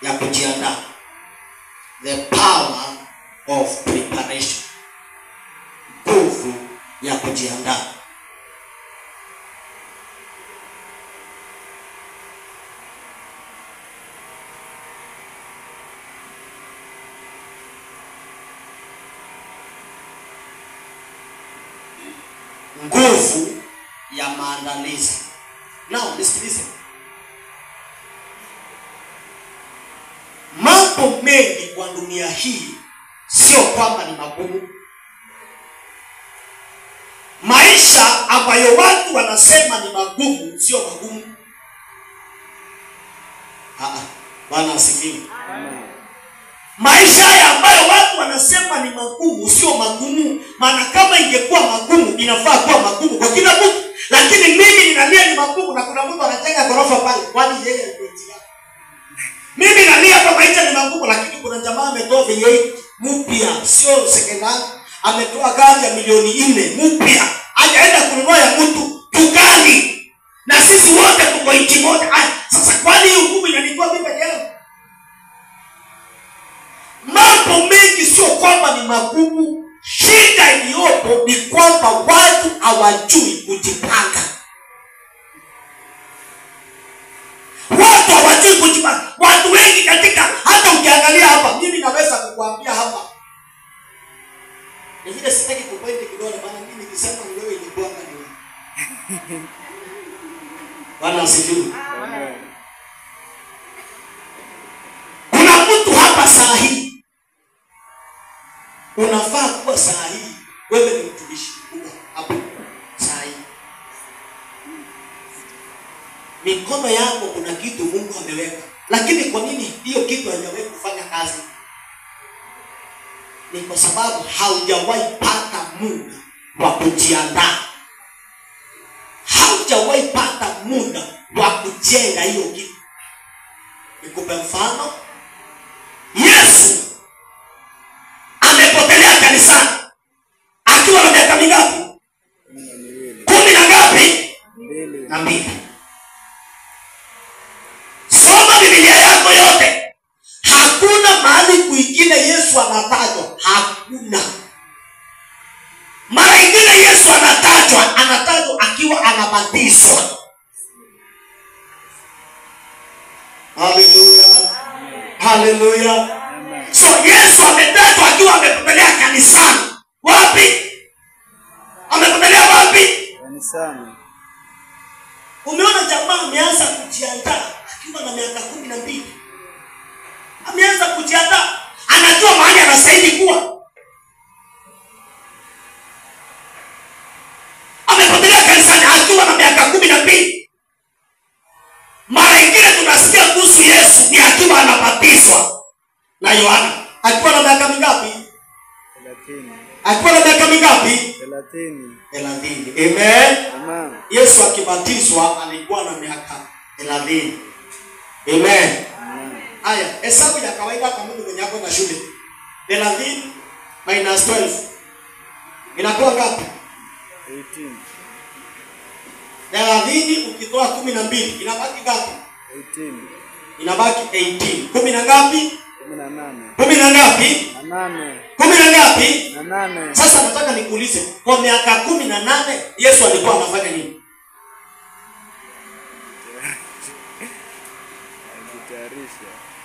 ya kujiandaa. The power of preparation. Nguvu ya kujiandaa. Nguvu ya maandalizi. Now nisikilize. Mambo mengi kwa dunia hii sio kwamba ni magumu. Maisha ambayo watu wanasema ni magumu sio magumu. Bwana asifiwe. Maisha haya ambayo watu wanasema ni magumu sio magumu. Maana kama ingekuwa magumu inafaa kuwa magumu kwa kila mtu. Lakini mimi ninalia ni magumu na kuna mtu anajenga ghorofa pale. Kwani yeye ndiye? Mimi nalia hapa maisha ni magumu, lakini kuna jamaa ametoa V8 mpya, sio second hand. Ametoa gari ya milioni 4 mpya. Hajaenda kununua ya mtu dukani. Na sisi wote tuko nchi moja. Sasa kwani hukumu inanitoa mimi peke yangu? Mambo mengi sio kwamba ni magumu. Shida iliyopo ni kwamba watu hawajui kujipanga. Watu hawajui kujipanga. Watu wengi katika, hata ukiangalia hapa, mimi naweza kukuambia hapa. Ni vile sitaki kupointi kidole, maana mimi nikisema ni wewe ni Bwana ni wewe. Bwana asifiwe. Amen. Kuna mtu hapa saa hii. Unafaa kuwa saa hii wewe ni mtumishi mkubwa hapo saa hii. Mikono yako kuna kitu Mungu ameweka. Lakini kwa nini hiyo kitu haijawahi kufanya kazi? Ni kwa sababu haujawahi pata muda wa kujiandaa. Haujawahi pata muda wa kujenga hiyo kitu. Nikupe mfano. Yesu amepotelea kanisani akiwa na miaka mingapi? 10 na ngapi? 2. Soma Biblia yako yote. Hakuna mahali kwingine Yesu anatajwa. Hakuna. Mara nyingine Yesu anatajwa akiwa anabatizwa. Hallelujah. Hallelujah. So Yesu ametajwa akiwa amepotelea kanisani. Wapi? Amepotelea wapi? Kanisani. Umeona jamaa ameanza kujiandaa akiwa na miaka 12. Ameanza kujiandaa. Anajua mahali anastahili kuwa. Amepotelea kanisani akiwa na miaka 12. Mara nyingine tunasikia kuhusu Yesu ni akiwa anabatizwa na Yohana. Akiwa na miaka mingapi? 30. Akiwa na miaka mingapi? 30. Amen. Amen. Yesu akibatizwa alikuwa na miaka 30. Amen. Haya, hesabu ya kawaida kwa mtu mwenye hapo na shule. 30 minus 12 inakuwa ngapi? 18. 30 ukitoa 12 inabaki ngapi? 18. Inabaki 18. 10 na ngapi? 18. 10 na ngapi? 8. 10 na ngapi? 8. Sasa nataka nikuulize, kwa miaka 18 Yesu alikuwa anafanya nini?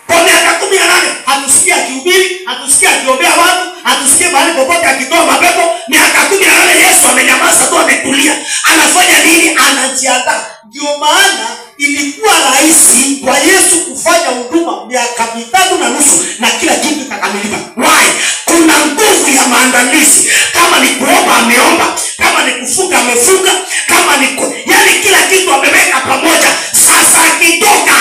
Kwa miaka 18 hatusikia akihubiri, hatusikia akiombea watu, hatusikia mahali popote akitoa mapepo. Miaka 18 Yesu amenyamaza tu, ametulia. Anafanya nini? Anajiandaa. Ndio maana ilikuwa rahisi kwa Yesu kufanya huduma miaka 3.5 na kila kitu kikakamilika. Why? Kuna nguvu ya maandalizi. Kama ni kuomba ameomba, kama ni kufunga amefunga, kama ni yani kila kitu ameweka pamoja. Sasa akitoka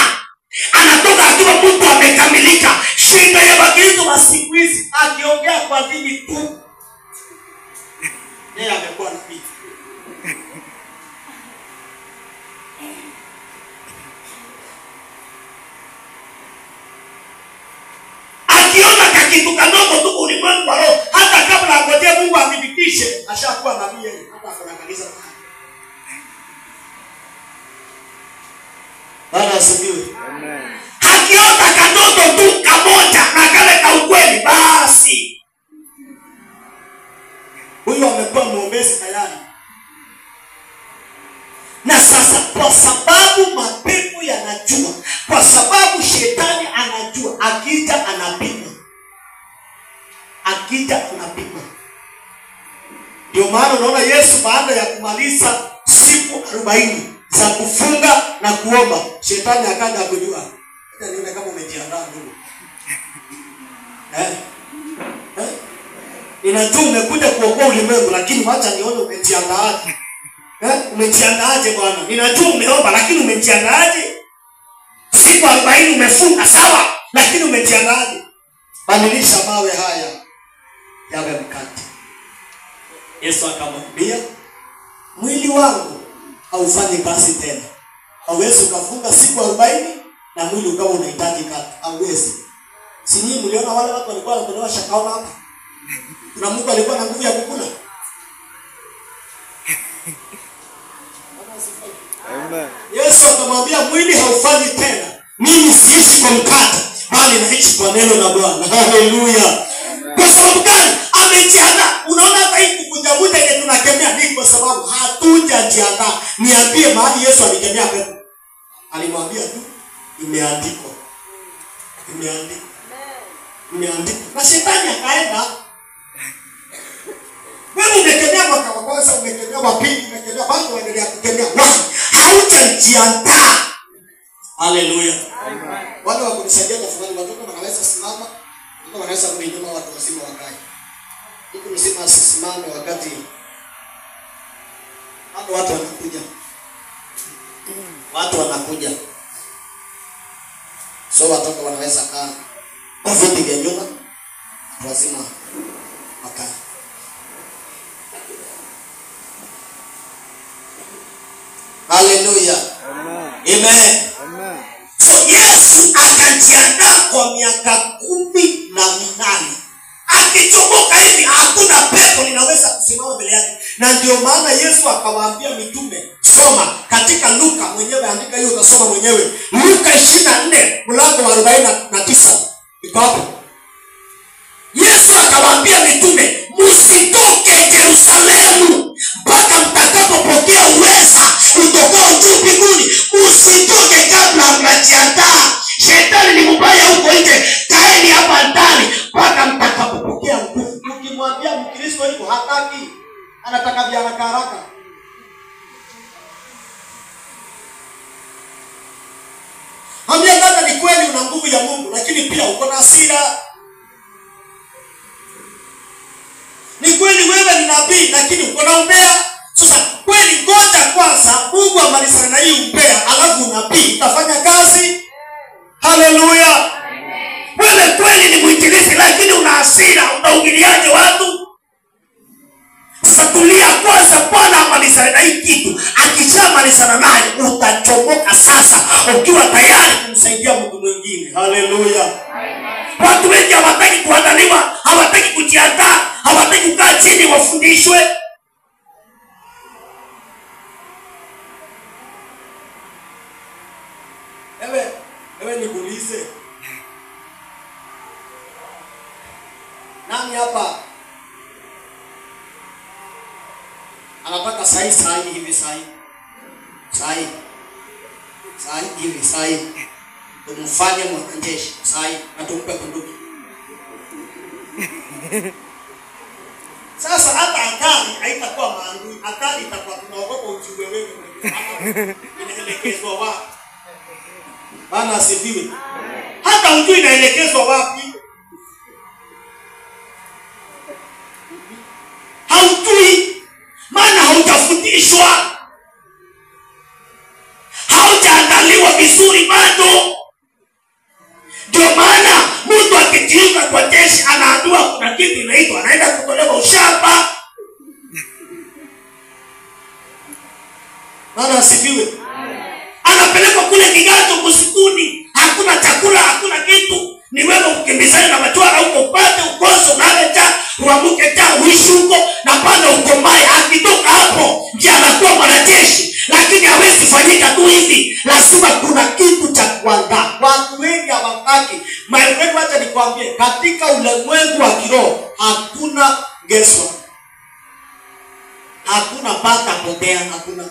anatoka akiwa mtu amekamilika. Shida ya Wakristo wa siku hizi akiongea kwa dini tu, yeye amekuwa nabii. Akiona kakitu kadogo tu ulimwengu wa roho, hata kabla angojea Mungu athibitishe, ashakuwa nabii yeye, hata afanya kanisa. Bwana asifiwe. Amen. Akiota kadogo kamoja na kale ka ukweli, basi huyo amekuwa mwombezi tayari. Na sasa kwa sababu mapepo yanajua, kwa sababu shetani anajua, akija anapima. Ndio maana unaona Yesu baada ya kumaliza siku 40 za kufunga na kuomba, shetani akaja kujua. Nione kama umejiandaa ndugu. Ninajua umekuja kuokoa ulimwengu, lakini wacha nione umejiandaaje. Umejiandaaje bwana? Ninajua umeomba, lakini umejiandaaje? Siku 40 umefunga, sawa, lakini umejiandaaje? Badilisha mawe haya yawe mkate. Yesu akamwambia, mwili wangu haufanyi kazi tena. Hauwezi ukafunga siku 40 na mwili ukawa unahitaji kati. Hauwezi. Si nyinyi mliona wale watu walikuwa wanatolewa shakaona hapa? Kuna Mungu alikuwa na nguvu ya kukula. Amen. Yesu akamwambia, mwili haufanyi tena. Mimi siishi kwa mkate, bali naishi kwa neno la Bwana. Haleluya. Kwa sababu gani? Amejiandaa. Unaona hata hii kukujabuta ile tunakemea ni kwa sababu hatujajiandaa. Niambie mahali Yesu alikemea pepo. Alimwambia tu imeandikwa. Na shetani akaenda. Wewe umekemea mwaka wa kwanza, umekemea wa pili, umekemea bado unaendelea kukemea. Hautajiandaa. Haleluya. Amen. Wale wa kunisaidia tafadhali, watoto wanaweza simama, watoto wanaweza kuinua, watu wazima wakae. Huko msima asisimame wakati hapo watu wanakuja. So watoto wanaweza kaa kwa viti vya nyuma, watu wazima wakae. Haleluya. Amen. So Yesu akajiandaa kwa miaka 18. Akichomoka hivi hakuna pepo linaweza kusimama mbele yake. Na ndio maana Yesu akawaambia mitume, soma katika Luka, mwenyewe andika hiyo utasoma mwenyewe. Luka 24 mlango wa 49. Iko hapo. Yesu akawaambia mitume, msitoke Yerusalemu mpaka mtakapopokea uweza utokao juu mbinguni. Usitoke kabla mnajiandaa. Shetani ni mbaya huko nje. Kaeni hapa ndani mpaka mtakapopokea nguvu. Ukimwambia Mkristo hivyo hataki, anataka vya haraka. Ambia dada, ni kweli una nguvu ya Mungu, lakini pia uko na hasira. Ni kweli wewe ni nabii, lakini uko na umbea. Sasa kweli ngoja kwanza Mungu amalizane na hii umbea, alafu nabii utafanya kazi. Haleluya. Wewe kweli ni mwinjilisti, lakini una hasira, unaungiliaje watu? Sasa tulia kwanza, Bwana amalizane na hii kitu. Akishamalizana naye utachomoka sasa ukiwa tayari kumsaidia mtu mwingine. Haleluya. Watu wengi hawataki kuandaliwa, hawataki kujiandaa, hawataki kukaa chini wafundishwe. Ewe nikuulize, nani hapa anataka sahi hivi tumfanye mwanajeshi sahi na tumpe bunduki? Sasa hata akali haitakuwa maandui, akali itakuwa tunaogopa ujue wewe inaelekezwa wapi. Bwana asifiwe. Hata ujue inaelekezwa wapi. Haujui, maana haujafundishwa, haujaandaliwa vizuri bado. Ndio maana mtu akijiunga kwa jeshi anaambiwa kuna kitu inaitwa anaenda kutolewa ushamba. Bwana asifiwe. Anapelekwa kule Kigato msituni, hakuna chakula, hakuna kitu. Ni wewe kukimbizana na matwara huko, upate ukoso na leta uamuke ta uishi huko na panda uko mbaya. Akitoka hapo ndiye anakuwa mwanajeshi, lakini hawezi fanyika tu hivi. Lazima kuna kitu cha kuandaa. Watu wengi haki. My friend, wacha nikwambie, katika ulimwengu wa kiroho hakuna guesswork. Hakuna pata potea, hakuna.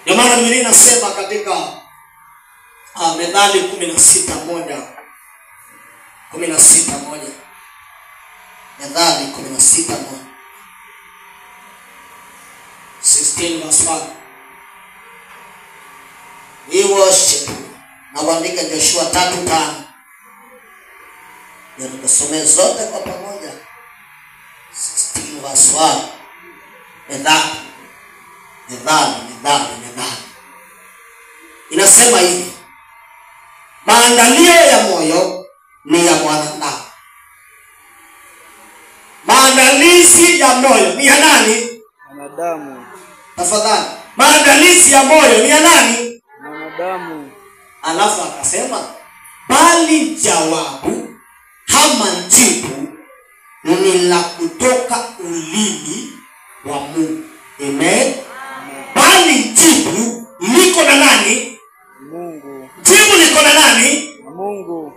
Ndio maana Biblia inasema katika Methali 16:1. Methali 16:1. 16 verse 1. We worship. Na waandika Joshua 3:5. Ndio nikasomea zote kwa pamoja. 16 verse 1. Methali. Inasema hivi: maandalio ya moyo ni ya mwanadamu. Maandalizi ya moyo ni ya nani? Mwanadamu. Tafadhali. Maandalizi ya moyo ni ya nani? Mwanadamu. Alafu akasema bali jawabu ama jibu ni la kutoka ulimi wa Mungu. Amen. Bali jibu liko na nani? Mungu. Jibu liko na nani? Mungu.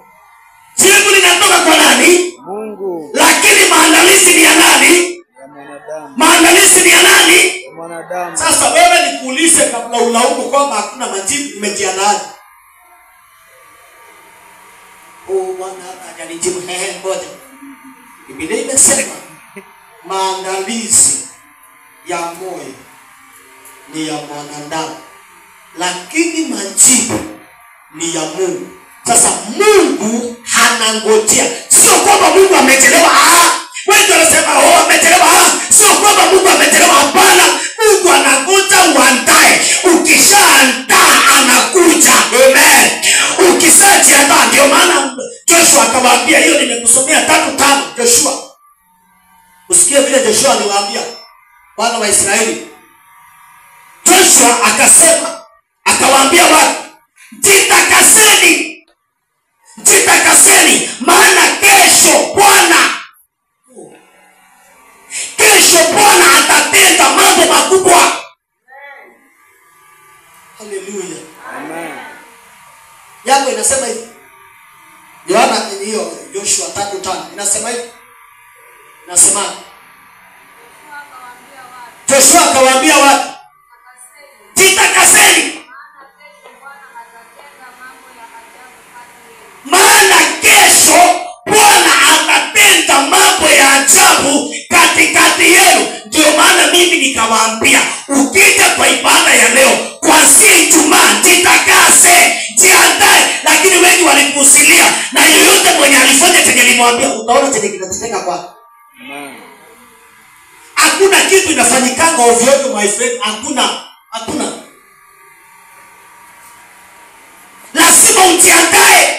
Jibu linatoka kwa nani? Mungu. Lakini maandalizi ni ya nani? Ya mwanadamu. Maandalizi ni ya nani? Ya mwanadamu. Sasa wewe nikuulize kabla ulaumu kwamba hakuna majibu, umejiandaa? Bwana hajanijibu. Ngoja. Biblia imesema maandalizi ya moyo ni ya mwanadamu, lakini majibu ni ya Mungu. Sasa Mungu hanangojea. Sio kwamba Mungu amechelewa. Wewe unasema amechelewa. Sio kwamba Mungu amechelewa, hapana. Mungu anangoja uandae. Ukishaandaa anakuja. Amen. Ukishajiandaa, ndio maana Joshua akawaambia, hiyo nimekusomea 3:5 Joshua. Usikie vile Joshua aliwaambia wana wa Israeli. Joshua akasema, akawaambia watu, jitakaseni, maana kesho Bwana atatenda mambo makubwa. Haleluya. Amen. Yangu inasema hivi. Yohana hiyo Joshua 3:5 inasema hivi. Nasema Joshua akawaambia watu, jitakaseni, maana kesho Bwana atatenda mambo ya ajabu katikati yenu. Ndio maana mimi nikawaambia, ukija kwa ibada ya leo kuanzia Ijumaa, jitakase, jiandae. Lakini wengi walipuuzilia, na yoyote mwenye alifanya chenye nilimwambia, utaona chenye kinatendeka kwa. Hakuna kitu inafanyikanga ovyo ovyo, my friend. Hakuna. Lazima ujiandae.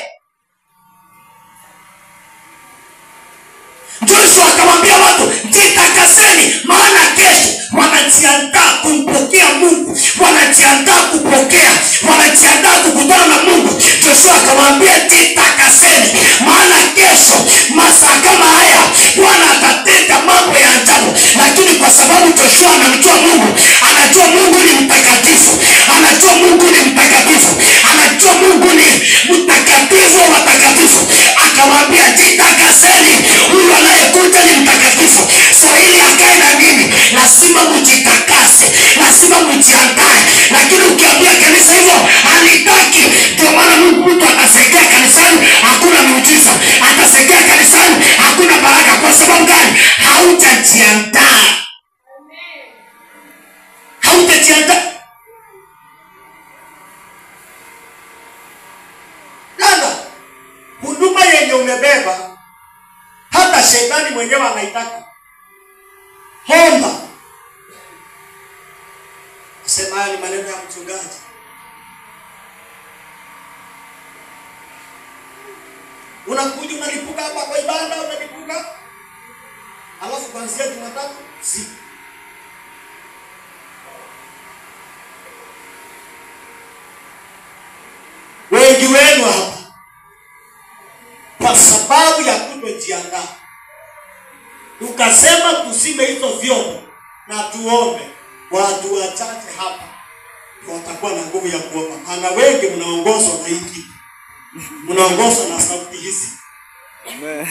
Joshua akamwambia watu, jitakaseni, maana kesho wanajiandaa kumpokea Mungu, wanajiandaa kupokea, wanajiandaa kukutana na Mungu. Joshua akamwambia, jitakaseni, maana kesho masaa kama haya Bwana atatenda mambo ya ajabu. Lakini kwa sababu Joshua anamjua Mungu, anajua Mungu ni mtakatifu, anajua Mungu ni mtakatifu, anajua Mungu ni mtakatifu wa watakatifu, akamwambia, jitakaseni, huyu anayekuja ni mtakatifu. So ili akae na mimi, lazima mjitakase, lazima mjiandae. Lakini ukiambia kanisa hivyo halitaki. Ndio maana mtu atasaidia kanisani hakuna muujiza, atasaidia kanisani hakuna baraka. Kwa sababu gani? Hautajiandaa. Nana huduma yenye umebeba, hata shetani mwenyewe anaitaka. Homba. Sema haya ni maneno ya mchungaji. Unakuja unalipuka hapa kwa ibada, unalipuka. Alafu kuanzia Jumatatu wengi wenu hapa, kwa sababu ya kutojiandaa, tukasema tusime hizo vyombo na tuombe. Watu wachache hapa watakuwa na nguvu ya kuomba. Maana wengi mnaongozwa na hiki. Mnaongozwa na sauti hizi. Amen.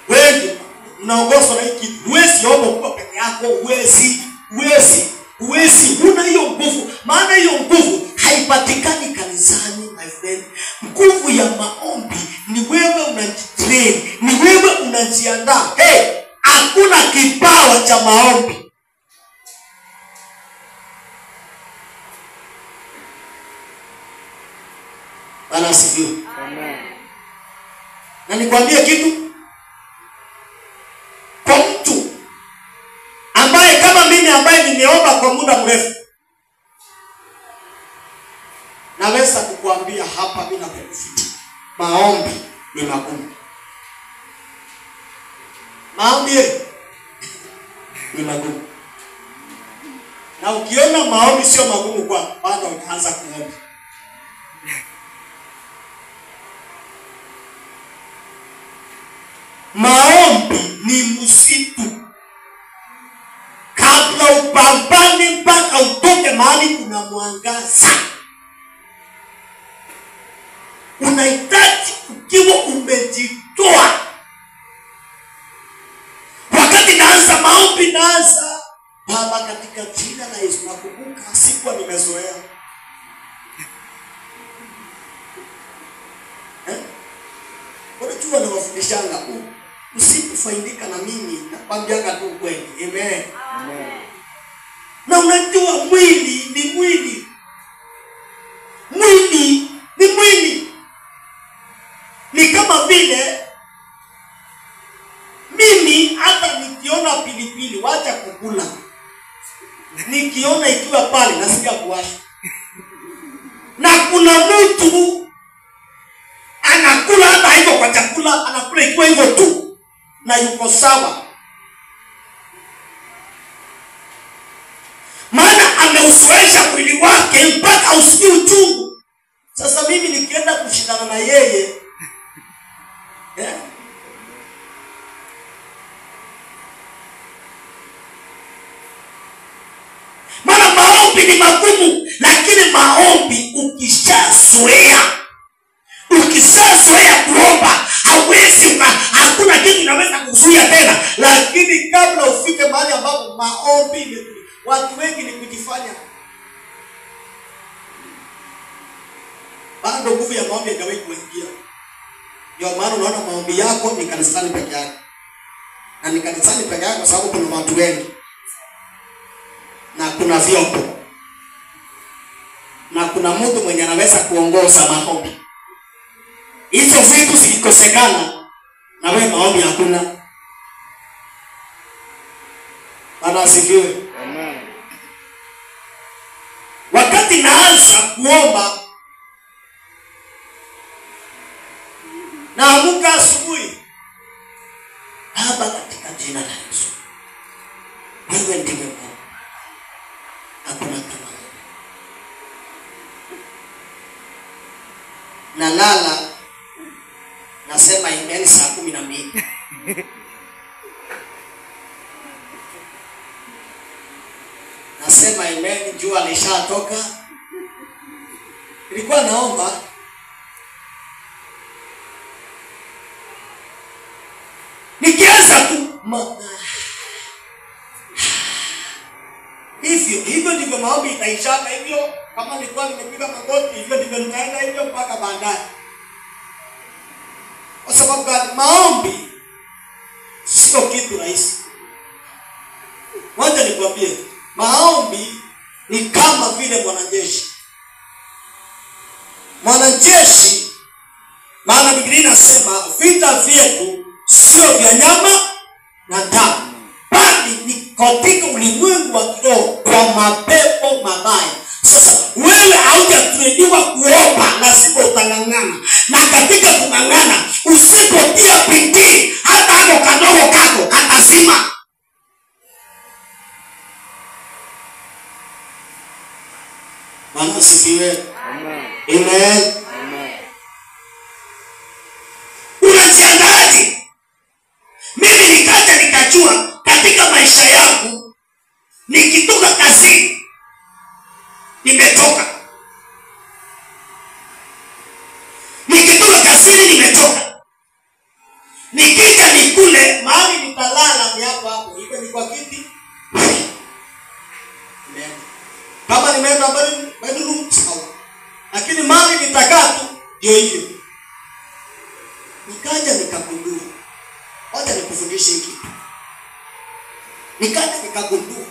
Wengi mnaongozwa na hiki. Huwezi omba kwa peke yako, huwezi. Huna hiyo nguvu. Maana hiyo nguvu haipatikani kanisani, my friend. Nguvu ya maombi ni wewe unajitrain, ni wewe unajiandaa. Hakuna kipawa cha maombi. Bwana asifiwe. Amen. Na nikwambie kitu, kwa mtu ambaye kama mimi ambaye nimeomba kwa muda mrefu, naweza kukuambia hapa bila kukuficha, maombi ni magumu. Maombi ni magumu. Na ukiona maombi sio magumu kwa bado utaanza kuomba. Maombi ni msitu. Kabla upambane mpaka utoke mahali kuna mwangaza, unahitaji ukiwa umejitoa. Wakati naanza maombi, naanza Baba katika jina la Yesu. Nakumbuka sikuwa nimezoea. Unajua na wafundishanga usipofaidika na mimi nakwambianga tu kweli. Amen. Amen. Na unajua mwili ni mwili. Mwili ni mwili. Ni kama vile mimi hata nikiona pilipili wacha kukula, nikiona ikiwa pale nasikia kuwasha. Na kuna mtu anakula hata hivyo kwa chakula, anakula ikiwa hivyo tu na yuko sawa. Maana ameuzoesha mwili wake mpaka usikie uchungu. Sasa mimi nikienda kushindana na yeye, maana maombi ni magumu. Lakini maombi ukishazoea kuomba, hauwezi, hakuna kitu inaweza kuzuia tena. Lakini kabla ufike mahali ambapo maombi, watu wengi ni kujifanya. Bado nguvu ya maombi haijawahi kuingia. Ndio maana unaona maombi yako ni kanisani peke yake. Na ni kanisani peke yake kwa sababu kuna watu wengi. Na kuna vyombo. Na kuna mtu mwenye anaweza kuongoza maombi. Hizo vitu zikikosekana, na wewe maombi hakuna. Bwana asifiwe. Amen. Wakati naanza kuomba, naamka asubuhi, Baba katika jina la Yesu, wewe ndiye Mungu. Hakuna kama wewe. Nalala nasema amen saa 12. Nasema amen, jua lishatoka. Nilikuwa naomba nikianza tu hivyo ndivyo maombi itaishaka hivyo. Kama nilikuwa nimepiga magoti, hivyo ndivyo nitaenda hivyo mpaka baadaye. Kwa sababu maombi sio kitu rahisi. Wacha nikwambie, maombi ni kama vile mwanajeshi. Mwanajeshi, maana Biblia inasema vita vyetu sio vya nyama na damu, bali ni katika ulimwengu wa kiroho, kwa mapepo mabaya. Sasa wewe haujatuediwa kuomba, lazima utang'ang'ana. Na katika kung'ang'ana, usipotia bidii, hata hapo kadogo kako katazima. Bwana asifiwe. Amen. Amen. Amen. Unajiandaje? Mimi nikaja nikajua katika maisha yangu Nikitoka kazini nimetoka. Nikitoka kazini nimetoka. Nikija nikule mahali nitalala ni hapo. Iwe ni kwa kiti. Kama nimeenda bedroom sawa. Lakini mahali nitakaa tu ndio hivyo. Nikaja nikagundua. Wacha nikufundishe hiki. Nikaja nikagundua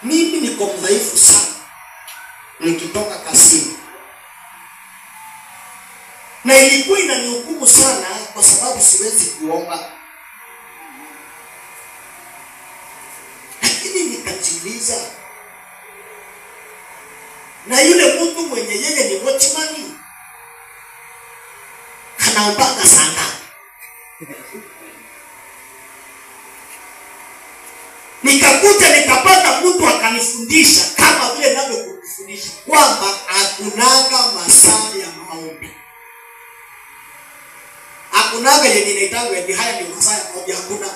mimi niko mdhaifu sana nikitoka kazini. Na ilikuwa inanihukumu sana kwa sababu siwezi kuomba. Lakini nikajiuliza, na yule mtu mwenye yeye ni watchman anaomba sana. Nikakuja nikapata mtu akanifundisha kama vile ninavyokufundisha kwamba hakunaga masaa ya maombi. Hakunaga yenye inaitangwa eti haya ni masaa ya maombi, hakuna.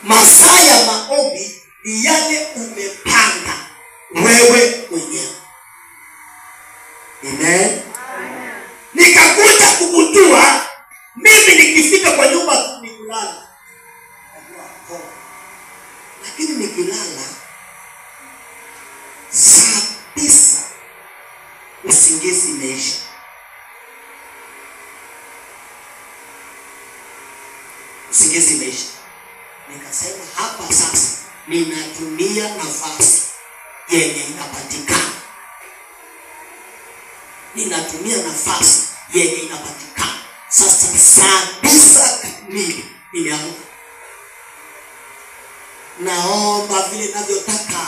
Masaa ya maombi ni yale umepanga wewe mwenyewe. Amen. Nikakuja kugundua mimi nikifika kwa nyumba tu ni kulala. Lakini nikilala saa 9 usingizi imeisha. Usingizi imeisha. Nikasema hapa sasa ninatumia nafasi yenye inapatikana. Ninatumia nafasi yenye inapatikana. Sasa saa 9 kamili nimeamka. Naomba vile ninavyotaka,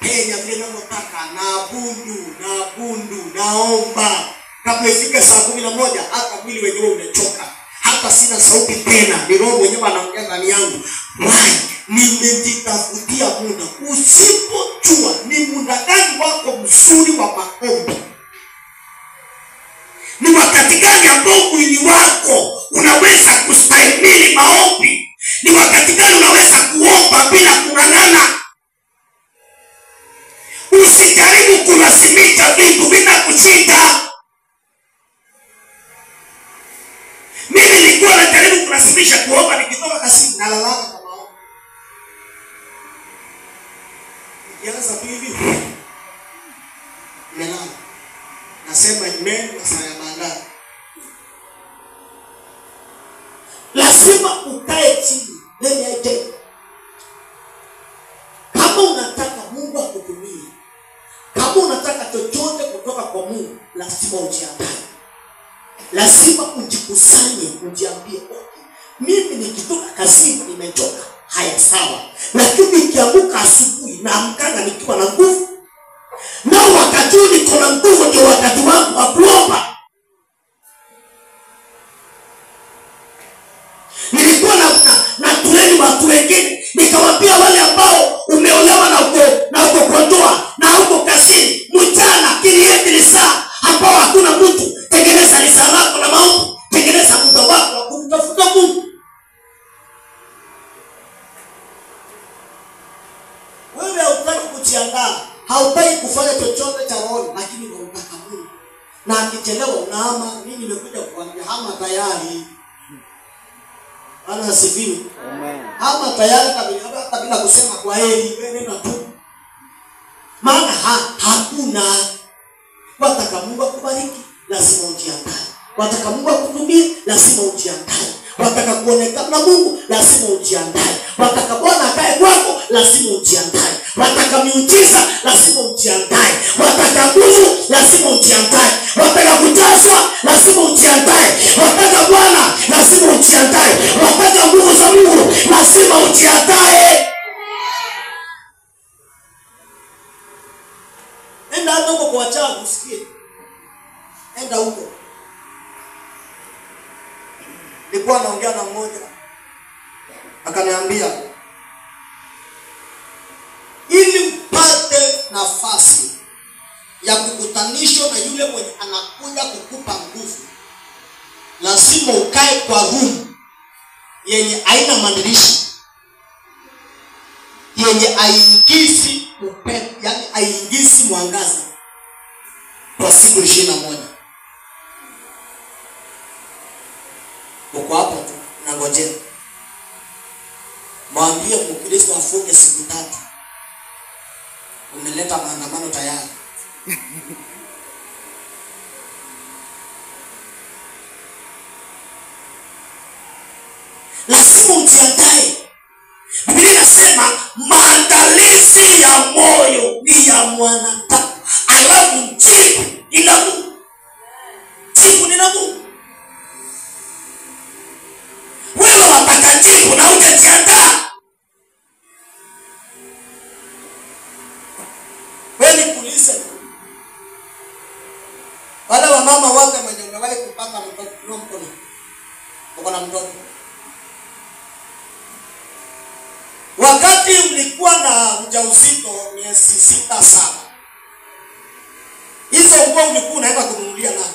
napenya vile ninavyotaka, naabudu, naomba. Kabla ifike saa 11 hata mwili wenyewe umechoka. Hata sina sauti tena. Ni Roho mwenyewe anaongea ndani yangu. Why? Nimejitafutia muda. Usipojua ni muda gani wako mzuri wa maombi, ni wakati gani ambao mwili wako unaweza kustahimili maombi, ni wakati gani unaweza kuomba bila kung'ang'ana. Usijaribu kulazimisha vitu bila kushinda. Mimi nilikuwa najaribu kulazimisha kuomba nikitoka kazini na lalaka kwa maombi. Nikianza hivi nalala. Nasema amen na saa ya baadaye. Lazima ukae chini. Nene kama unataka Mungu akutumie, kama unataka chochote kutoka kwa Mungu, lazima ujiandae. Lazima ujikusanye, ujiambie, okay, mimi nikitoka kazini nimechoka, haya sawa. Lakini nikiamka asubuhi na amkana nikiwa na nguvu. Na wakati niko na nguvu ndio wakati wangu wa kuomba. Nilikuwa na tuleni watu wengine, nikawaambia wale ambao umeolewa na uko kwa ndoa na uko kazini, mchana kile saa ambao hakuna mtu, tengeneza lisaa lako la maombi, tengeneza muda wako wa kumtafuta Mungu. Wewe hautaki kujiandaa, hautaki kufanya chochote cha roho, lakini unataka Mungu. Na akichelewa unaama. Mimi nimekuja kuambia hama tayari. Bwana asifiwe. Amen. Hama tayari kabla kusema kwa heri, wewe nenda tu. Maana hakuna. Wataka Mungu akubariki, lazima ujiandae. Wataka Mungu akutumie, lazima ujiandae. Wataka kuonekana na Mungu, lazima ujiandae. Wataka Bwana akae kwako, lazima ujiandae. Wataka miujiza, lazima ujiandae. Wataka nguvu, lazima ujiandae. Wataka kujazwa, lazima ujiandae. Wataka Bwana, lazima ujiandae. Wataka nguvu za Mungu, lazima ujiandae. Enda huko kwa wachawi usikie. Enda huko. Nilikuwa naongea na mmoja akaniambia, ili upate nafasi ya kukutanishwa na yule mwenye anakuja kukupa nguvu, lazima ukae kwa room yenye haina madirisha, yenye haingizi upepo, yani haingizi mwangaza kwa siku 21. Uko hapo tu unangojea. Mwambie Mkristo afunge siku 3. Umeleta maandamano tayari. Lazima ujiandae. Biblia inasema maandalizi ya moyo ni ya mwanadamu, alafu jibu ni la Mungu. Jibu ni la Mungu. Wewe wataka jibu na hujajiandaa. Wewe nikuulize, wale wa mama wote mwenye umewahi kupata mtoto, uko na mtoto, wakati ulikuwa na ujauzito miezi 6-7, hizo nguo ulikuwa unaenda kununulia nani?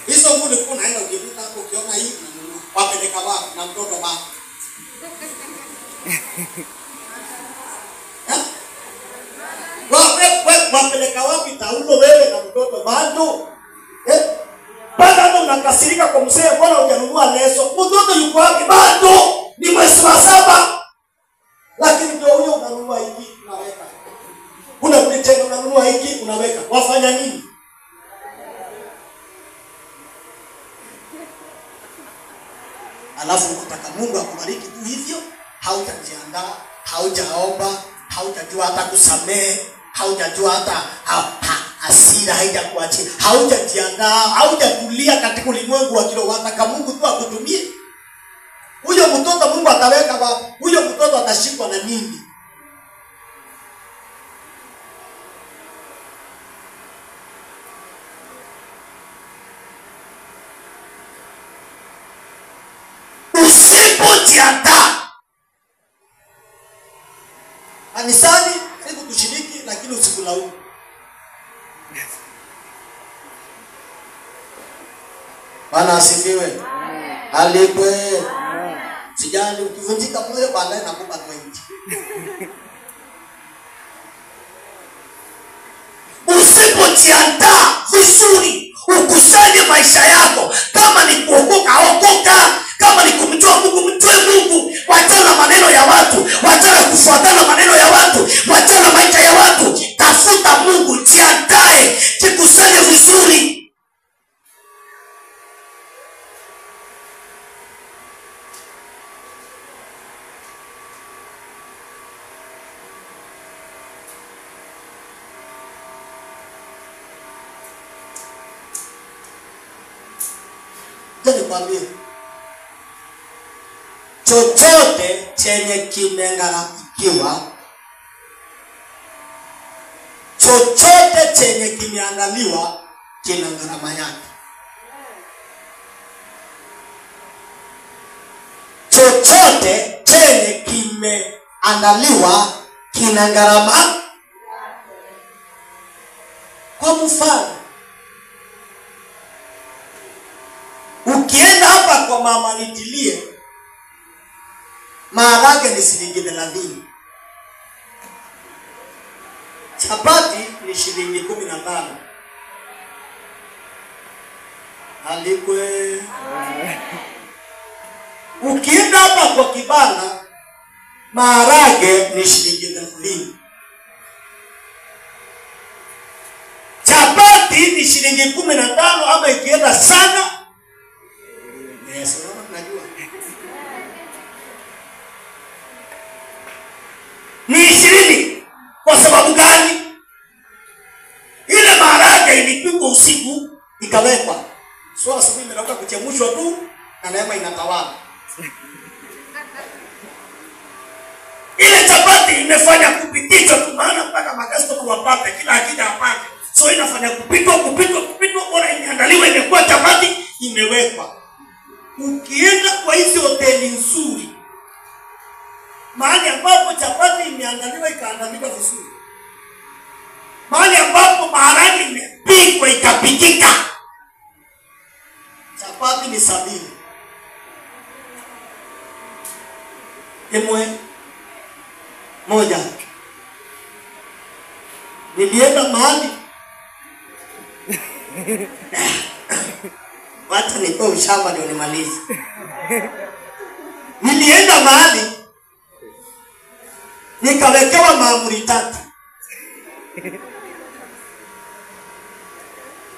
Hizo nguo ulikuwa unaenda ukipita hapo ukiona hivi unanunua. Wapeleka wapi na mtoto bado? Wapeleka wapi taulo wewe na mtoto bado? Bado unakasirika kwa mzee, mbona hujanunua leso? Mtoto yuko wapi bado? Ni mwezi wa 7. Lakini ndio huyo unanunua hiki unaweka. Unarudi tena unanunua hiki unaweka. Wafanya nini? Alafu unataka Mungu akubariki tu hivyo, hautajiandaa, haujaomba, hautajua hata kusamehe, haujajua hata hasira haijakuachia, haujajiandaa, haujatulia katika ulimwengu wa kiroho. Wataka Mungu tu akutumie. Huyo mtoto Mungu ataweka wapi? Huyo mtoto atashikwa na nini? Usipojiandaa. Kanisani karibu tushiriki, lakini usikulaumu. Bwana asifiwe. Alipwe. Sijali ukivunjika moyo baadaye nakupa 20. Usipojiandaa vizuri, ukusanye maisha yako. Kama ni kuokoka, okoka. Kama ni kumjua Mungu, mjue Mungu. Wachana na maneno ya watu, wachana kufuatana maneno ya watu, wachana na maisha ya watu. Tafuta Mungu, jiandae, jikusanye vizuri. Nikwambie, chochote chenye kimengarakiwa, chochote chenye kimeandaliwa kina gharama yake. Chochote chenye kimeandaliwa kina gharama. Kwa mfano, ukienda hapa kwa mama nitilie, maharage ni shilingi 30. Chapati ni shilingi 15. Alikwe. Ukienda hapa kwa kibanda, maharage ni shilingi 30. Chapati ni shilingi 15, ama ikienda sana ni 20. Kwa sababu gani? Ile maharage ilipikwa usiku ikawekwa, so asubuhi imelauka kuchemshwa tu na neema inatawala. Ile chapati imefanya kupitishwa tu, maana mpaka magasto kuwapata kila akija apate, so inafanya kupitwa, bora imeandaliwa, imekuwa chapati imewekwa. Ukienda kwa hizo hoteli nzuri, mahali ambapo chapati imeandaliwa ikaandaliwa vizuri, mahali ambapo maharage imepikwa ikapikika, chapati ni 70. Emwe moja. Nilienda mahali. Wacha nitoe ushamba ndio nimalize. Nilienda mahali nikawekewa maamuri 3.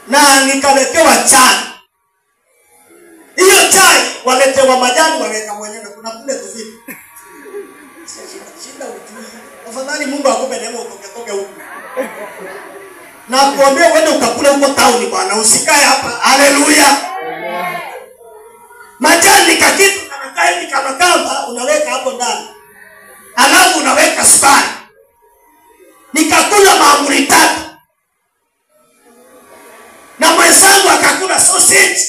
Na nikawekewa chai. Hiyo chai waletewa majani waweka mwenyewe, kuna kule tuzidi. Shinda ujui. Afadhali Mungu akupe neema utoke huko. Na kuambia uende ukakule huko town bwana, usikae hapa. Haleluya. Majani kakitu kanakaa hivi kama kamba unaweka hapo ndani. Alafu unaweka sukari. Nikakula maamuri 3. Na mwenzangu akakula sausage.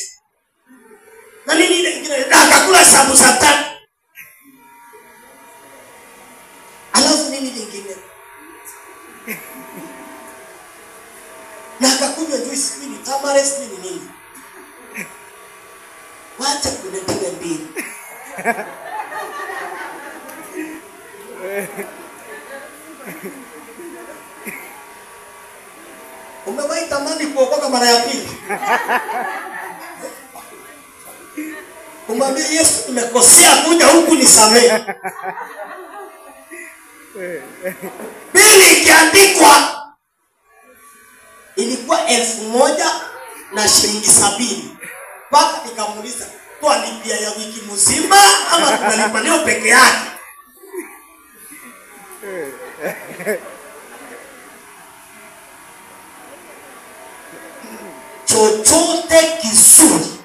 Na nini ile nyingine? Na akakula sambusa 3. Alafu nini nyingine? Na akakunywa juice nini? Tamarisk nini? Wacha kuletea mbili. Umewahi tamani kuokoka mara ya pili? Umwambie Yesu, nimekosea kuja huku nisamehe. Bili ikiandikwa ilikuwa 1,000 na shilingi 70. Mpaka nikamuuliza, "Twalipia ya wiki mzima ama tunalipa leo peke yake?" Chochote kizuri,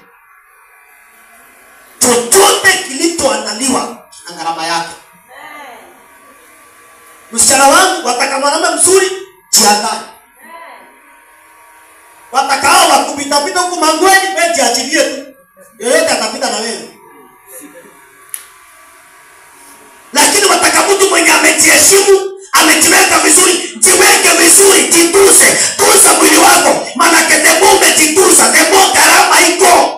chochote kilichoandaliwa na gharama yake. Msichana wangu wataka mwanamume mzuri, jiandae. Watakao wakupita pita huko mangweni, wewe jiachilie tu. Yeyote atapita na wewe. Lakini wataka mtu mwenye amejiheshimu, amejiweka vizuri, jiweke vizuri, jituze, tuza mwili wako. Maana demo umejituza, demo gharama iko.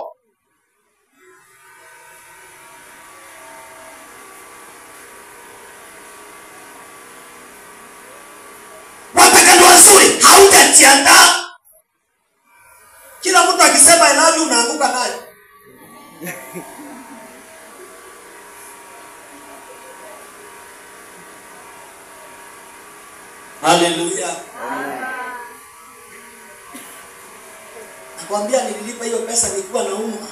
Wataka ndoa nzuri, hautajiandaa. Kila mtu akisema I love you unaanguka nayo. Haleluya. Nakwambia nililipa hiyo pesa nilikuwa nauma.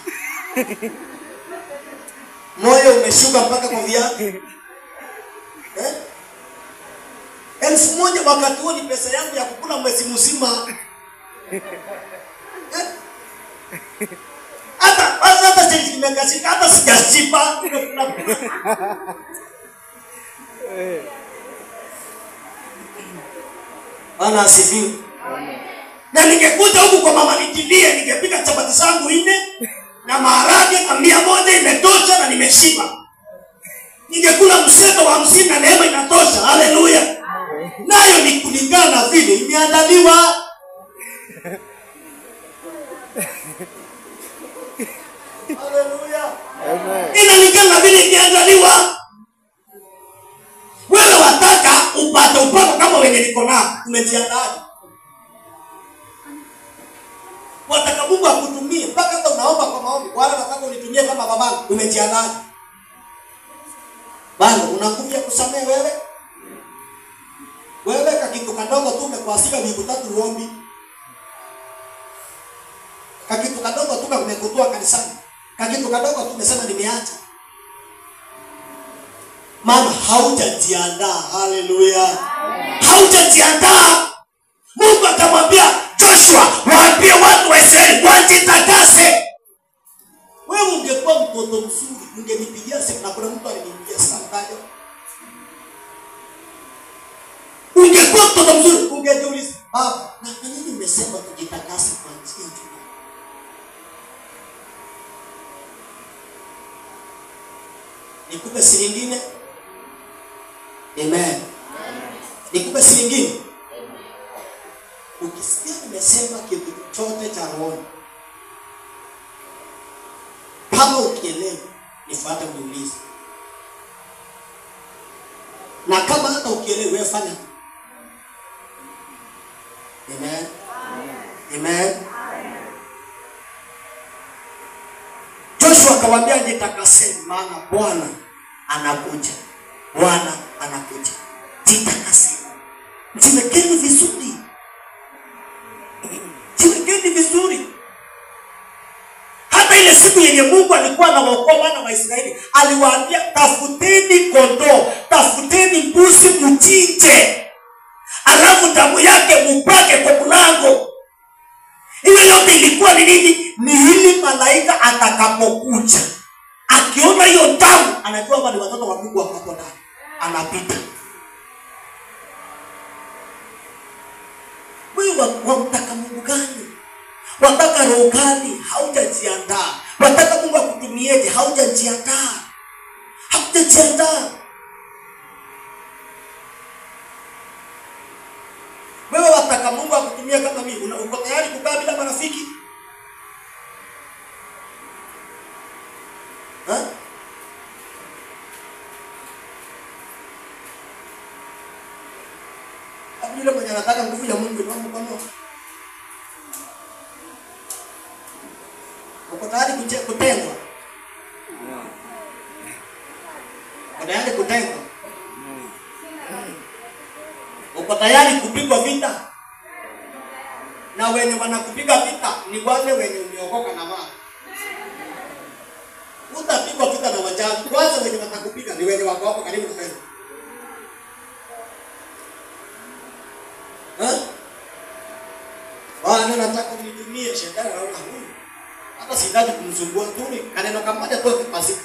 Moyo umeshuka mpaka kwa viatu. 1,000 wakati huo ni pesa yangu ya kukula mwezi mzima. Hata sisi nimekasika, hata sijasipa. Bwana asifiwe. Na ningekuja huku kwa mama nitilie, ningepika chapati zangu 4 na maharage na 100 imetosha na nimeshiba. Ningekula mseto wa 50 na neema inatosha. Haleluya. Nayo ni kulingana vile imeandaliwa. Haleluya. Amen. Inalingana vile imeandaliwa. Wewe wataka upate upako kama wenye niko nao, umejiandaa. Wataka Mungu akutumie mpaka hata unaomba kwa maombi, wala nataka unitumie kama babangu, umejiandaa. Bado unakuja kusamehe wewe? Wewe kakitu kadogo tu umekwasika wiki 3 uombi. Kakitu kadogo tu umekutoa kanisani. Kakitu kadogo tu umesema nimeacha. Maana haujajiandaa. Haleluya. Haujajiandaa. Mungu akamwambia Joshua, waambie watu wa Israeli wajitakase. Wewe ungekuwa mtoto mzuri, ungenipigia simu na kuna mtu alinipigia simu. Ungekuwa mtoto mzuri, ungejiuliza, "Baba, na nini nimesema tujitakase kwa njia hii?" Nikupe siri nyingine? Amen. Nikupe siri nyingine? Ukisikia nimesema kitu chochote cha roho, kama ukielewa, nifuate uniulize. Na kama hata ukielewa wewe fanya. Amen. Amen. Joshua akamwambia jitakaseni maana Bwana anakuja. Bwana anakuja. Jitakaseni. Jiwekeni vizuri. Jiwekeni vizuri. Hata ile siku yenye Mungu alikuwa anawaokoa wana wa Israeli, aliwaambia tafuteni kondoo, tafuteni mbuzi mchinje. Alafu damu yake mpake kwa mlango. Hiyo yote ilikuwa ni nini? Ni ili malaika atakapokuja, akiona hiyo damu, anajua kwamba ni watoto wa Mungu wako ndani. Anapita. Wewe wamtaka Mungu gani? Wataka roho gani? Haujajiandaa. Wataka Mungu akutumieje? Haujajiandaa. Haujajiandaa. Wewe wataka Mungu akutumie kama mimi, uko tayari kukaa bila marafiki? Yule mwenye anataka nguvu ya Mungu ndio mkono. Uko tayari kutengwa? Uko tayari kutengwa? Uko tayari kupigwa vita? Na wenye wanakupiga vita ni wale wenye umeokoka na wao. Utapigwa vita na wachawi. Kwanza wenye watakupiga ni wenye wako hapo karibu na wewe. Bwana nataka unitumie shetani na huyu. Hata sihitaji kumsumbua tu ni kaneno kamoja tu kipasi.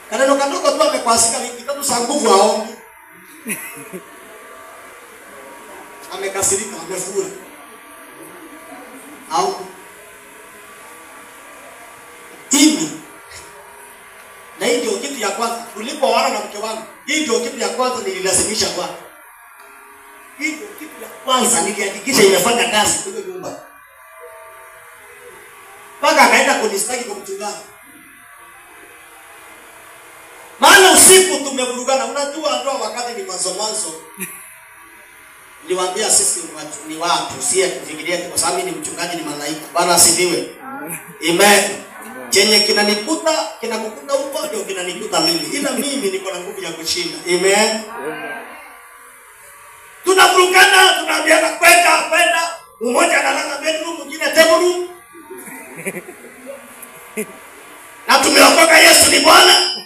Kaneno kadogo tu amekwasika wiki tatu za nguvu aombe. Amekasirika, amefura. Au timi. Na hii ndio kitu ya kwanza ulipoana na mke wangu. Hii ndio kitu ya kwanza nililazimisha kwa. Hii ndio kitu ya kwanza nilihakikisha imefanya kazi kwenye nyumba. Paka akaenda kunistaki kwa mchungaji. Maana usiku tumevurugana. Unajua ndoa wakati ni mwanzo. Niliwaambia sisi ni watu, si kufikiria kwa sababu ni mchungaji ni malaika. Bwana asifiwe. Amen. Chenye kinanikuta, kinakukuta huko ndio kinanikuta mimi. Ila mimi niko na nguvu ya kushinda. Amen. Tunavurugana, tunaambiana kwenda. Mmoja analala bedroom, mwingine table room. Na tumeokoka Yesu ni Bwana.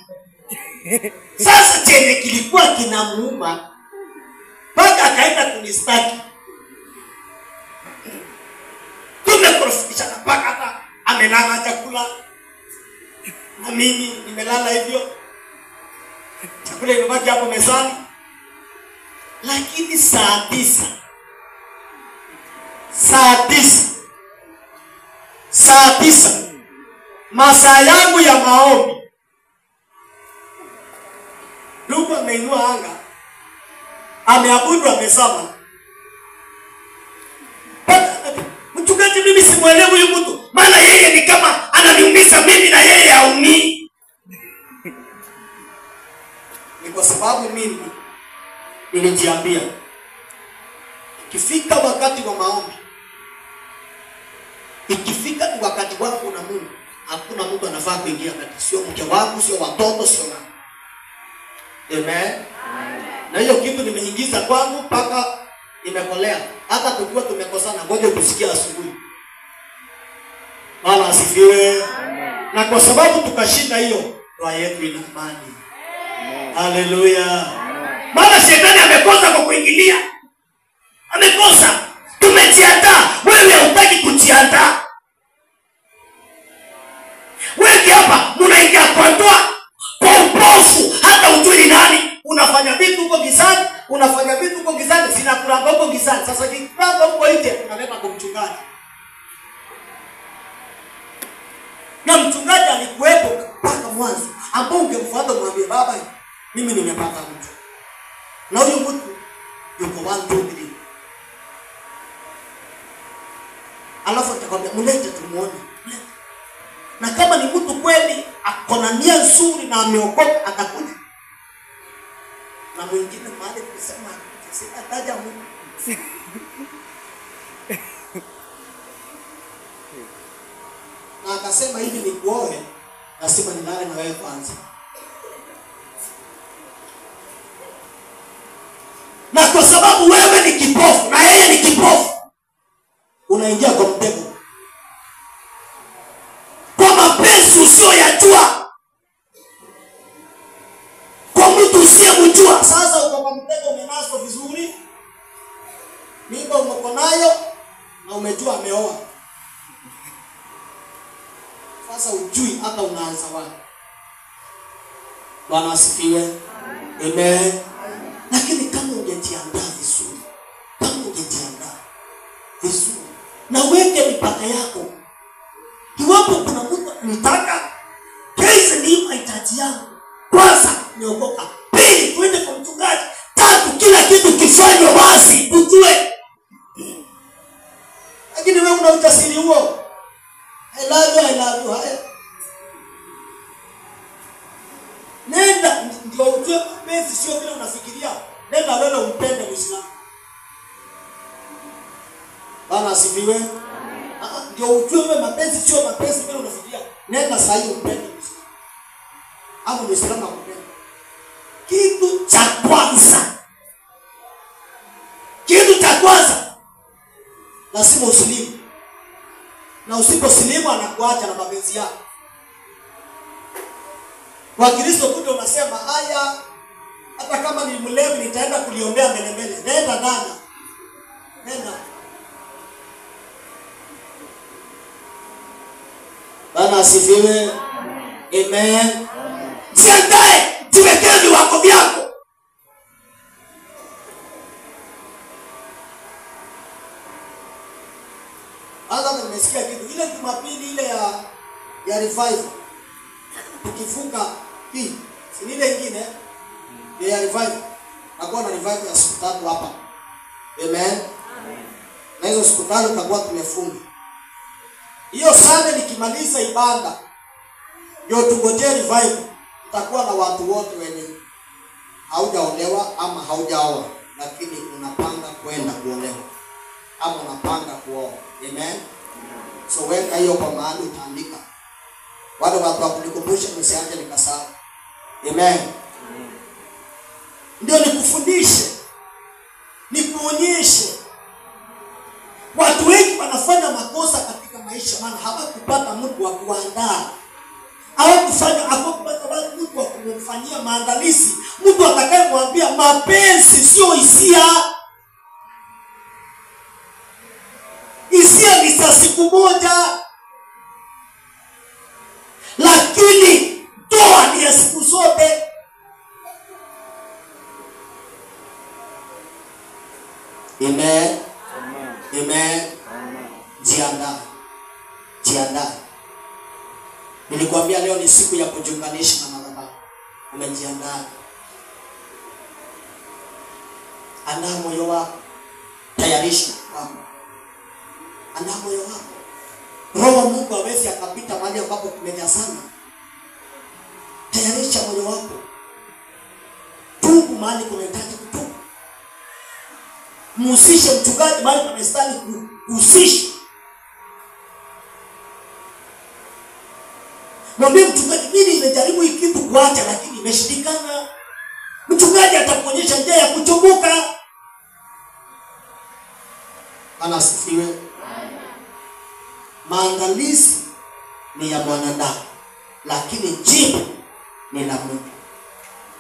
Sasa chenye kilikuwa kinamuuma mpaka akaenda kunistaki. Tumekorofishana mpaka hata amelala chakula. Na mimi nimelala hivyo. Chakula imebaki hapo mezani. Lakini saa 9 masaa yangu ya maombi, Mungu ameinua anga, ameabudu, amesema. Mchungaji mimi simuelewi huyu mtu, maana yeye ni kama ananiumiza mimi na yeye haumii. Ni kwa sababu mimi nilijiambia ikifika wakati wa maombi, ikifika ni wakati wako na Mungu, hakuna mtu anafaa kuingia kati, sio mke wangu, sio watoto, sio nani. Amen. Na hiyo kitu nimeingiza kwangu mpaka imekolea. Hata kujua tumekosana, ngoja tusikie asubuhi. Bwana asifiwe. Na kwa sababu tukashinda hiyo, ndoa yetu ina amani. Haleluya. Maana shetani amekosa kwa kuingilia. Amekosa. Tumejiandaa, wewe hutaki kujiandaa. Wewe hapa mnaingia kwa ndoa kwa upofu, hata ujui ni nani. Unafanya vitu huko gizani, sina kuranga huko gizani. Sasa kikuranga huko nje unaleta kwa mchungaji. Na mchungaji alikuwepo mpaka mwanzo, ambao ungemfuata mwambie baba, mimi nimepata mtu. Na huyo mtu yuko 1 2 3. Alafu atakwambia mlete tumuone. Na kama ni mtu kweli akona nia nzuri na ameokoka atakuja. Na mwingine mahali kusema sitataja Mungu. Na akasema hivi ni kuoe, lazima nilale na wewe kwanza. Na kwa sababu wewe ni kipofu na yeye ni kipofu, unaingia kwa mtego. Kwa mapenzi usiyoyajua, kwa mtu usiyemjua. Sasa uko kwa mtego, umenaswa vizuri, mimba uko nayo na umejua ameoa. Sasa ujui hata unaanza wapi. Bwana asifiwe. Amen. Lakini kama ungejiandaa vizuri, na uweke mipaka yako. Iwapo kuna mtu anataka kesi ni mahitaji yangu, kwanza niokoka, pili twende kwa mchungaji, tatu kila kitu kifanywe wazi ujue. Lakini wewe una ujasiri huo. I love you. Haya. Nenda ndio ujue mapenzi sio vile unafikiria. Nenda wewe umpende Muislamu. Bwana asifiwe. Ndio ujue wewe mapenzi sio mapenzi vile unafikiria. Nenda sasa hiyo umpende Muislamu. Hapo Muislamu akupende. Kitu cha kwanza lazima usilimu. Na usiposilimu anakuacha na mapenzi yako. Kwa Kristo kuto unasema haya, hata kama ni mlevi nitaenda kuliombea mbele. Nenda ndani. Nenda. Bwana asifiwe. Amen. Jiandae, jiwekee viwango vyako. Hata nimesikia kitu ile Jumapili ile ya revival. Tukifunga hii, si ile nyingine ya revival. Nakuwa na revival ya siku 3 hapa. Amen. Na hizo siku 3 tutakuwa tumefunga. Hiyo Sunday nikimaliza ibada ndio tungojee revival. Tutakuwa na watu wote wenye haujaolewa ama haujaoa, lakini unapanga kwenda kuolewa ama unapanga kuoa. Amen. So weka hiyo kwa mahali utaandika. Wale watu wakunikumbusha msiaje nikasahau. Amen. Ndio nikufundishe, nikuonyeshe. Watu wengi wanafanya makosa katika maisha maana hawakupata mtu wa kuandaa. Hawakupata mtu wa kumfanyia maandalizi. Mtu atakayemwambia mapenzi sio hisia. Hisia ni za siku moja. Lakini ndoa ni ya siku zote. Amen. Amen. Jiandae. Nilikwambia leo ni siku ya kujiunganisha na madhabahu. Umejiandaa? Andaa moyo wako. Tayarisha wako. Andaa moyo wako. Roho wa Mungu hawezi akapita mahali ambapo kumejazana. Tayarisha moyo wako. Tubu mahali kunahitaji kutubu. Muhusishe mchungaji mahali panastahili kuhusisha. Mwambie mchungaji, mimi nimejaribu hii kitu kuacha lakini imeshindikana. Mchungaji atakuonyesha njia ya kuchomoka. Bwana asifiwe. Maandalizi ni ya mwanadamu, lakini jibu ni la Mungu.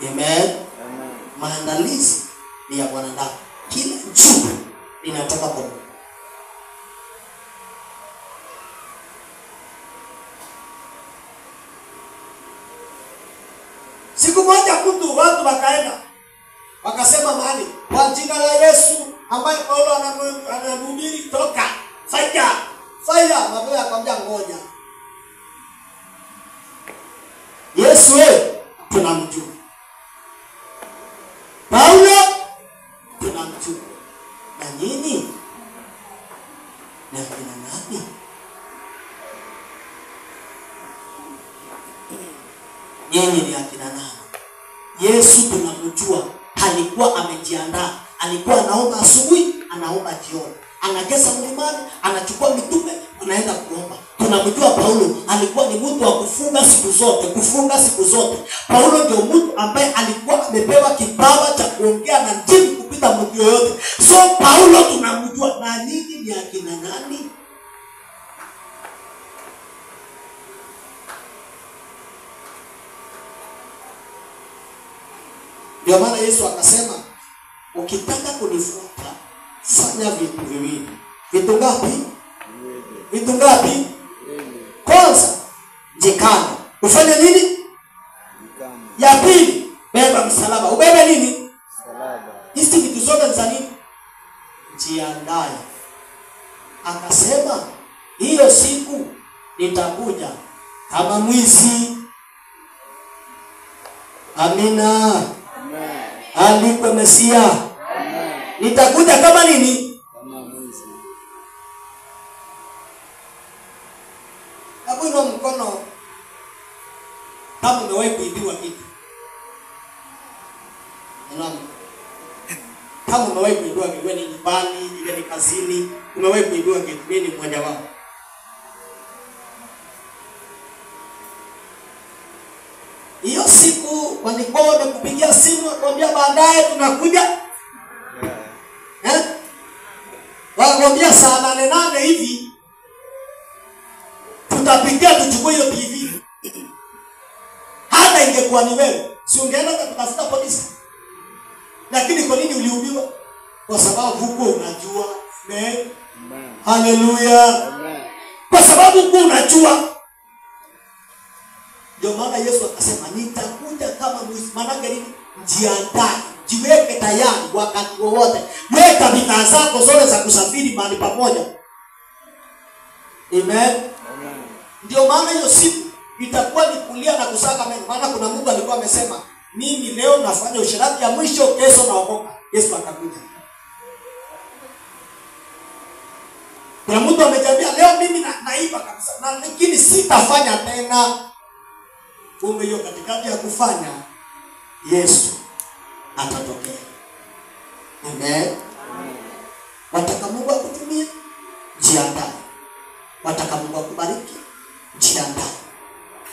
Amen. Maandalizi ni ya mwanadamu, kila jibu linatoka kwa Mungu. Siku moja watu wakaenda wakasema mahali kwa jina la Yesu ambaye Paulo anamhubiri toka fire maboya akamwambia ngoja. Yesu tunamjua. Paulo tunamjua. Na nini? Na kina nani? Nyinyi ni akina nani? Yesu tunamjua, alikuwa amejiandaa. Alikuwa anaomba asubuhi, anaomba jioni. Anakesha mlimani, anachukua mitume, anaenda kuomba. Tunamjua Paulo, alikuwa ni mtu wa kufunga siku zote. Paulo ndio mtu ambaye alikuwa amepewa kipawa cha kuongea na ndimi kupita mtu yoyote. So Paulo tunamjua. Na nini ni akina nani? Ndio maana Yesu akasema, ukitaka kunifuata fanya vitu viwili. Vitu ngapi? Vitu ngapi? Kwanza, jikana. Ufanye nini? Ya pili, beba msalaba. Ubebe nini? Msalaba. Hizi vitu zote za nini? Jiandae. Akasema, hiyo siku nitakuja kama mwizi. Amina. Aliko Mesia. Amen. Nitakuja kama nini? Kama mwizi. Hapo ina mkono kama umewahi kuibiwa kitu. Unaona? Kama umewahi kuibiwa kitu ni nyumbani, ni kazini, umewahi kuibiwa kitu, mimi ni mmoja wao. Hiyo siku walikuwa wamekupigia simu wakwambia baadaye tunakuja. Wakwambia saa 8 hivi tutapigia tuchukue hiyo TV. Hata ingekuwa ni wewe, si ungeenda kutafuta polisi? Lakini kwa nini uliubiwa? Kwa sababu huko unajua. Amen. Haleluya. Amen. Kwa sababu huko unajua. Ndio maana Yesu akasema nitakuja kama mwizi. Maana gani? Jiandae, jiweke tayari wakati wowote. Weka bidhaa zako zote za kusafiri mahali pamoja. Amen. Ndio maana hiyo siku itakuwa ni kulia na kusaka meno. Maana kuna mtu alikuwa amesema, mimi leo nafanya usherati ya mwisho, kesho naokoka. Yesu akakuja. Kuna mtu amejambia leo mimi naiba kabisa, lakini sitafanya tena. Kumbe hiyo katikati ya kufanya, Yesu atatokea. Amen. Wataka Mungu akutumie, jiandae. Wataka Mungu akubariki, jiandae.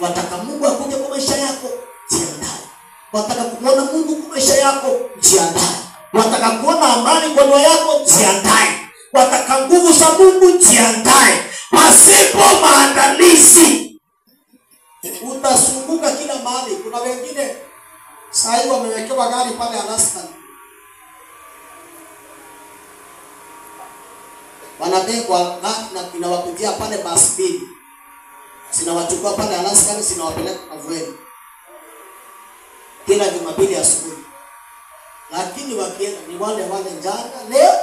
Wataka Mungu akuje kwa maisha yako, jiandae. Wataka kuona Mungu kwa maisha yako, jiandae. Wataka kuona amani kwa ndoa yako, jiandae. Wataka nguvu za Mungu, jiandae. Pasipo maandalizi utasunguka kila mahali. Kuna wengine sasa wamewekewa gari pale Alaska. Wanabebwa na inawakujia pale bus speed. Sinawachukua pale Alaska, sinawapeleka Kavweni. Kila Jumapili asubuhi. Lakini wakienda ni wale jana leo.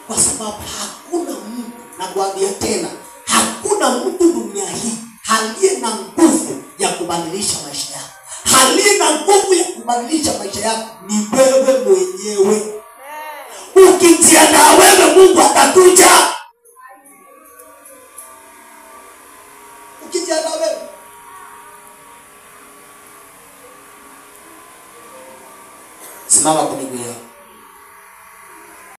Kwa sababu hakuna mtu, na kuambia tena, hakuna mtu dunia hii aliye na nguvu ya kubadilisha maisha yako. Aliye na nguvu ya kubadilisha maisha yako ni wewe mwenyewe. Ukijiandaa wewe, Mungu atakuja. Ukijiandaa wewe. Simama.